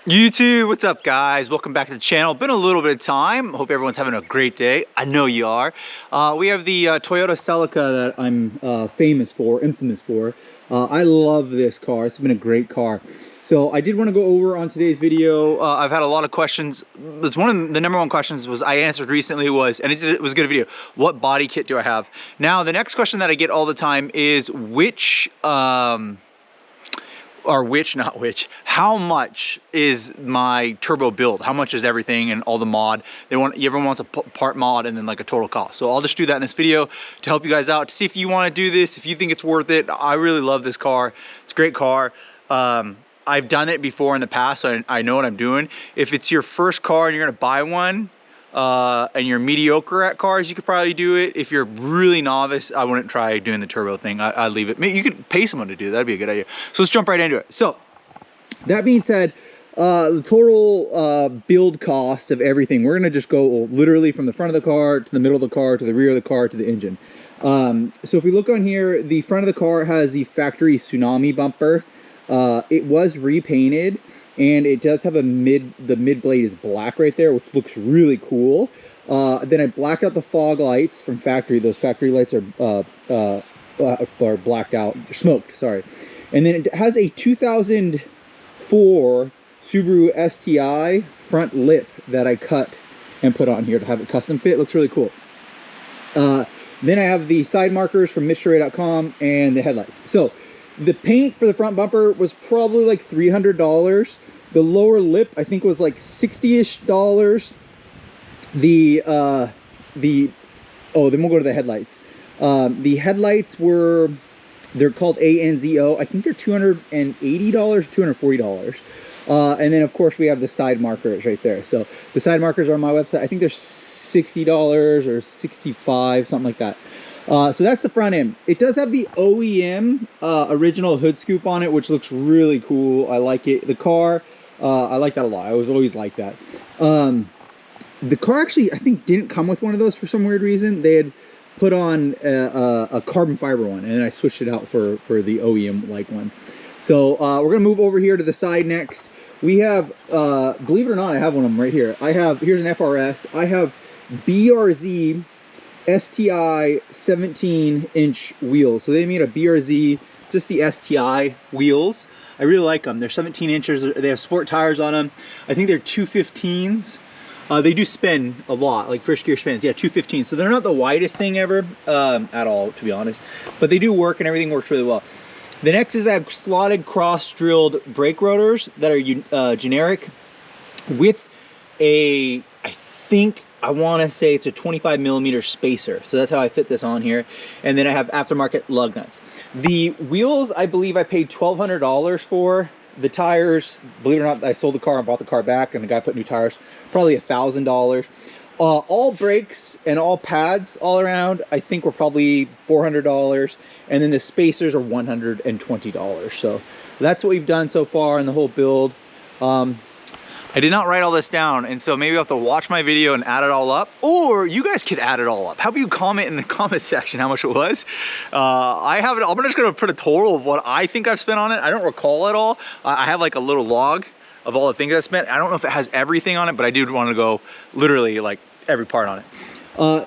YouTube, what's up guys? Welcome back to the channel. Been a little bit of time. Hope everyone's having a great day. I know you are. We have the Toyota Celica that I'm infamous for. I love this car. It's been a great car. So I did want to go over on today's video. I've had a lot of questions. That's one of the number one questions was I answered recently and it was a good video. What body kit do I have? Now the next question that I get all the time is how much is my turbo build? How much is everything and all the mod? Everyone wants a part mod and then like a total cost. So I'll just do that in this video to help you guys out, to see if you want to do this, if you think it's worth it. I really love this car. It's a great car. I've done it before in the past, so I know what I'm doing. If it's your first car and you're gonna buy one, and you're mediocre at cars, you could probably do it. If you're really novice, I wouldn't try doing the turbo thing. I'd leave it. You could pay someone to do that. That'd be a good idea. So let's jump right into it. So that being said, the total build cost of everything, we're gonna just go literally from the front of the car to the middle of the car to the rear of the car to the engine. So if we look on here, the front of the car has the factory Tsunami bumper. It was repainted, and it does have the mid blade is black right there, which looks really cool. Then I blacked out the fog lights from factory. Those factory lights are blacked out, smoked, sorry. And then it has a 2004 Subaru STI front lip that I cut and put on here to have it custom fit. It looks really cool. Then I have the side markers from MITSUBISHI.com and the headlights. So the paint for the front bumper was probably like $300. The lower lip, I think, was like $60-ish. Then we'll go to the headlights. The headlights they're called ANZO. I think they're $280, $240. And then of course we have the side markers right there. So the side markers are on my website. I think they're $60 or $65, something like that. So that's the front end. It does have the OEM original hood scoop on it, which looks really cool. I like it. The car, I like that a lot. I always like that. The car actually, I think, didn't come with one of those for some weird reason. They had put on a carbon fiber one, and then I switched it out for the OEM like one. So we're gonna move over here to the side next. We have, believe it or not, I have one of them right here. Here's an FRS. I have BRZ STI 17-inch wheels. So they made a BRZ, just the STI wheels. I really like them. They're 17 inches. They have sport tires on them. I think they're 215s. They do spin a lot, like first gear spins. Yeah, 215. So they're not the widest thing ever at all, to be honest. But they do work, and everything works really well. The next is I have slotted cross-drilled brake rotors that are generic with I want to say it's a 25mm spacer. So that's how I fit this on here. And then I have aftermarket lug nuts. The wheels, I believe I paid $1,200 for. The tires, believe it or not, I sold the car and bought the car back, and the guy put new tires, probably $1,000. All brakes and all pads all around, I think, were probably $400. And then the spacers are $120. So that's what we've done so far in the whole build. I did not write all this down, and so maybe I'll have to watch my video and add it all up, or you guys could add it all up. How about you comment in the comment section how much it was? I'm just gonna put a total of what I think I've spent on it. I don't recall it all. I have like a little log of all the things I spent. I don't know if it has everything on it, but I do want to go literally like every part on it.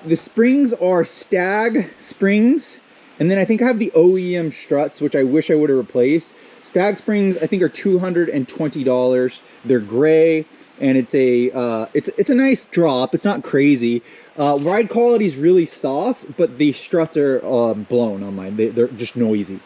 The springs are Stag springs. And then I think I have the OEM struts, which I wish I would have replaced. Stag springs, I think, are $220. They're gray, and it's a nice drop. It's not crazy. Ride quality is really soft, but the struts are blown on mine. They're just noisy.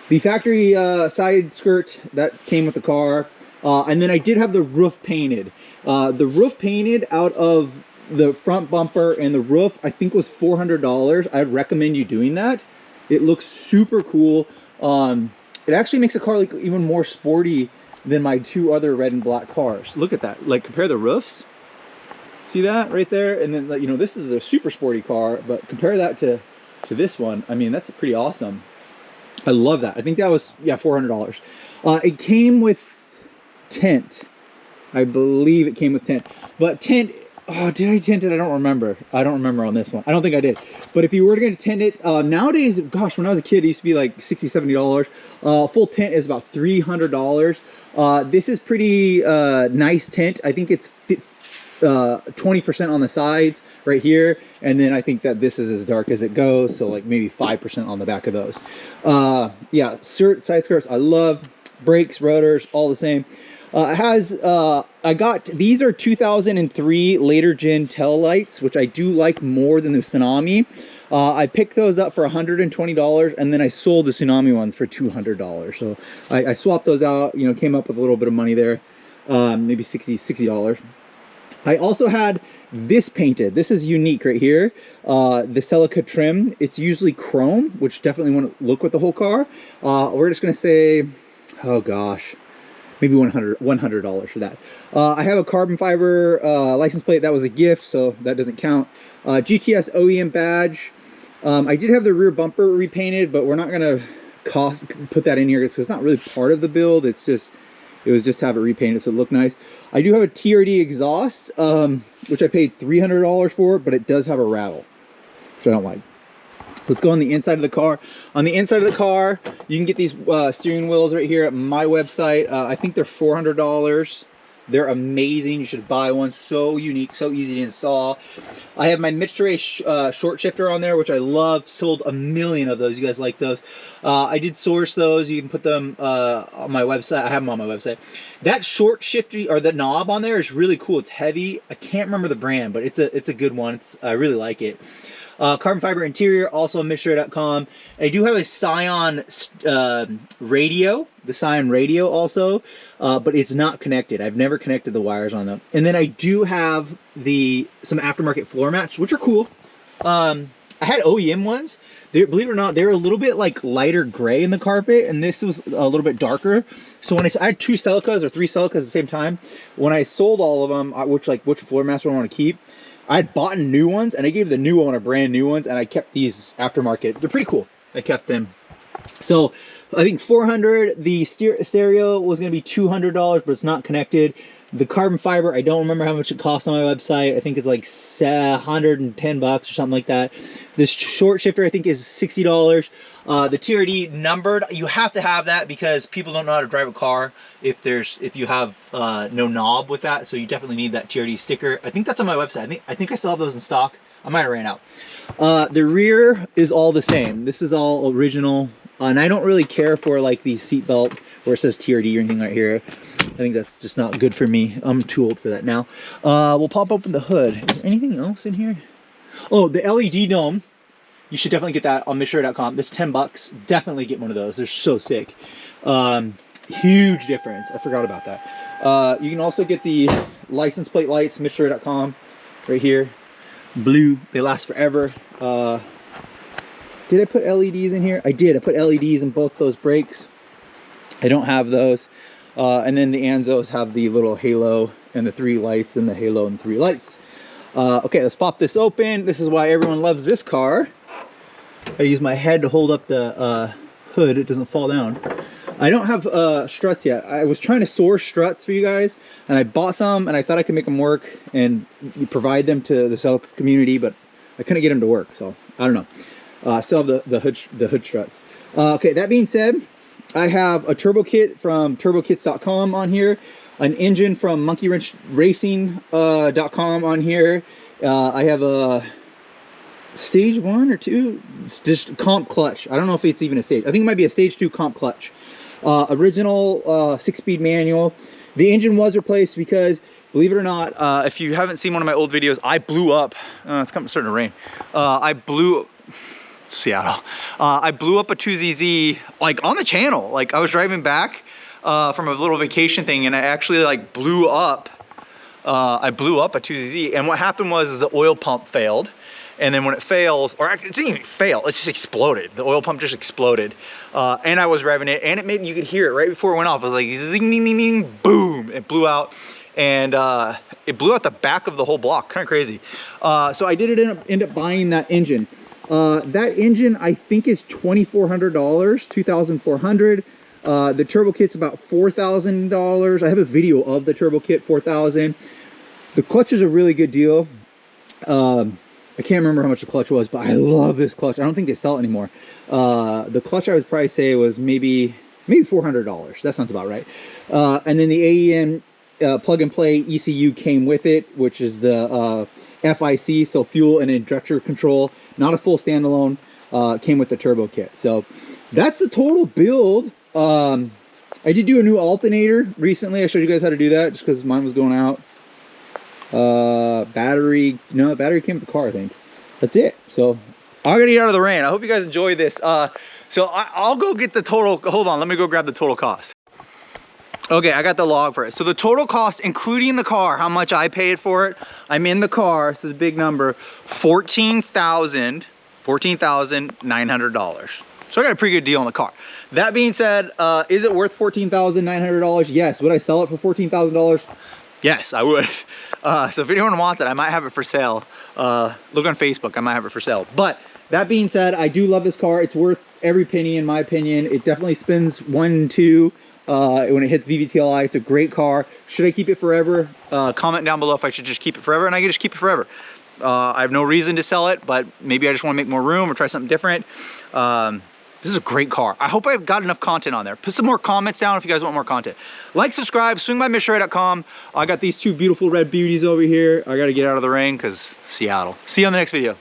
The factory side skirt that came with the car, and then I did have the roof painted. The roof painted out of the front bumper and the roof, I think, was $400. I'd recommend you doing that. It looks super cool. It actually makes a car like even more sporty than my two other red and black cars. Look at that. Like, compare the roofs. See that right there? And then, you know, this is a super sporty car, but compare that to this one. I mean, that's pretty awesome. I love that. I think that was, yeah, $400. It came with tent. I believe it came with tent. But tent, Oh, did I tint it? I don't remember. I don't remember on this one. I don't think I did. But if you were going to tint it, nowadays, gosh, when I was a kid, it used to be like $60, $70. Full tint is about $300. This is pretty nice tint. I think it's 20% on the sides right here, and then I think that this is as dark as it goes, so like maybe 5% on the back of those. Yeah, side skirts I love. Brakes, rotors, all the same. It has, I got, these are 2003 later gen tail lights, which I do like more than the Tsunami. I picked those up for $120, and then I sold the Tsunami ones for $200. So I swapped those out, you know, came up with a little bit of money there, maybe $60. I also had this painted. This is unique right here. The Celica trim. It's usually chrome, which definitely want to look with the whole car. We're just going to say, oh gosh, maybe $100 for that. I have a carbon fiber license plate. That was a gift, so that doesn't count. GTS OEM badge. I did have the rear bumper repainted, but we're not gonna put that in here because it's not really part of the build. It's just, it was just to have it repainted so it looked nice. I do have a TRD exhaust, which I paid $300 for, but it does have a rattle, which I don't like. Let's go on the inside of the car. On the inside of the car, you can get these steering wheels right here at my website. I think they're $400. They're amazing. You should buy one. So unique, so easy to install. I have my MITSUBISHI short shifter on there, which I love. Sold a million of those. You guys like those? I did source those. You can put them on my website. I have them on my website. That short shifter, or the knob on there, is really cool. It's heavy. I can't remember the brand, but it's a good one. I really like it. Carbon fiber interior, also on MITSUBISHI.com. I do have a Scion radio, the Scion radio also, but it's not connected. I've never connected the wires on them. And then I do have some aftermarket floor mats, which are cool. I had OEM ones. Believe it or not, they're a little bit like lighter gray in the carpet, and this was a little bit darker. So when I had 2 Celicas or 3 Celicas at the same time, when I sold all of them, which floor mats do I want to keep, I had bought new ones, and I gave the new owner brand new ones, and I kept these aftermarket. They're pretty cool. I kept them. So I think $400. The stereo was going to be $200, but it's not connected. The carbon fiber, I don't remember how much it costs on my website. I think it's like $110 or something like that. This short shifter, I think, is $60. The TRD numbered, you have to have that because people don't know how to drive a car if you have no knob with that. So you definitely need that TRD sticker. I think that's on my website. I think I still have those in stock. I might have ran out. The rear is all the same. This is all original. And I don't really care for like the seat belt where it says TRD or anything right here. I think that's just not good for me. I'm too old for that now. We'll pop open the hood. Is there anything else in here? Oh, the LED dome. You should definitely get that on MITSUBISHI.com. That's $10. Definitely get one of those. They're so sick. Huge difference. I forgot about that. You can also get the license plate lights, MITSUBISHI.com, right here. Blue. They last forever. Did I put LEDs in here? I did. I put LEDs in both those brakes. I don't have those. And then the Anzos have the little halo and the 3 lights, and the halo and 3 lights. Okay, let's pop this open. This is why everyone loves this car. I use my head to hold up the hood. It doesn't fall down. I don't have struts yet. I was trying to source struts for you guys, and I bought some, and I thought I could make them work and provide them to the Celica community, but I couldn't get them to work, so I don't know. I still have the hood struts. Okay, that being said, I have a turbo kit from turbokits.com on here, an engine from monkeywrenchracing.com on here. I have a stage 1 or 2, it's just comp clutch. I don't know if it's even a stage. I think it might be a stage 2 comp clutch. Original 6-speed manual. The engine was replaced because, believe it or not, if you haven't seen one of my old videos, I blew up. It's starting to rain. Seattle. I blew up a 2ZZ like on the channel. Like I was driving back from a little vacation thing, and I actually like blew up. I blew up a 2ZZ, and what happened was the oil pump failed. And then when it fails, or it didn't even fail, it just exploded. The oil pump just exploded. And I was revving it, and you could hear it right before it went off. It was like zing, ding, ding, ding, boom. It blew out, and it blew out the back of the whole block. Kind of crazy. So I did end up buying that engine. That engine I think is $2,400, $2,400. The turbo kit's about $4,000. I have a video of the turbo kit, $4,000. The clutch is a really good deal. I can't remember how much the clutch was, but I love this clutch. I don't think they sell it anymore. The clutch I would probably say was maybe $400. That sounds about right. And then the AEM plug and play ECU came with it, which is the FIC, so fuel and injector control, not a full standalone. Came with the turbo kit. So that's the total build. I did do a new alternator recently. I showed you guys how to do that just because mine was going out. Battery, no, the battery came with the car, I think. That's it. So I'm gonna get out of the rain. I hope you guys enjoy this. So I'll go get the total. Hold on, let me go grab the total cost. Okay, I got the log for it. So the total cost, including the car, how much I paid for it. I'm in the car. This is a big number. $14,900. So I got a pretty good deal on the car. That being said, is it worth $14,900? Yes. Would I sell it for $14,000? Yes, I would. So if anyone wants it, I might have it for sale. Look on Facebook, I might have it for sale. But that being said, I do love this car. It's worth every penny in my opinion. It definitely spins 1 and 2 when it hits VVTLI. It's a great car. Should I keep it forever? Comment down below if I should just keep it forever, and I can just keep it forever. I have no reason to sell it, but maybe I just want to make more room or try something different. This is a great car. I hope I've got enough content on there. Put some more comments down if you guys want more content. Like, subscribe, swing by MitchRay.com. I got these 2 beautiful red beauties over here. I got to get out of the rain because Seattle. See you on the next video.